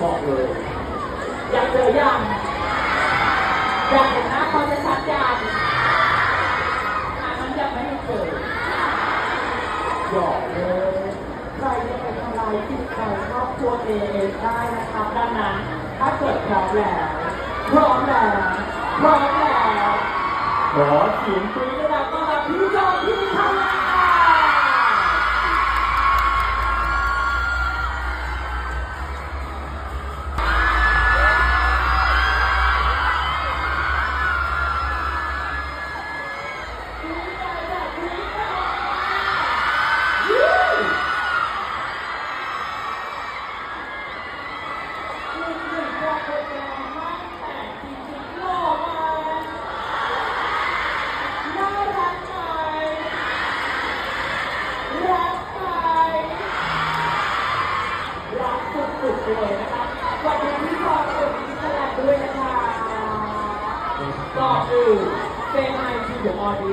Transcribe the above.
บอกเลยอยากเจอยังอยากเห็นหน้าเขาจะชัดยังมันยังไม่เจอหยอกเลยใครจะเป็นอะไรที่ใครครอบครัวเองได้นะครับดังนั้นถ้าเกิดพร้อมแล้วขอเสียงปรี๊ดดังต้อนรับพี่จอมพี่ทำงานเลยนะคะวันนี้พี่พอเป็นพิธีกรด้วยนะคะก่อนอื่นเซฮายที่เดี๋ยวออดี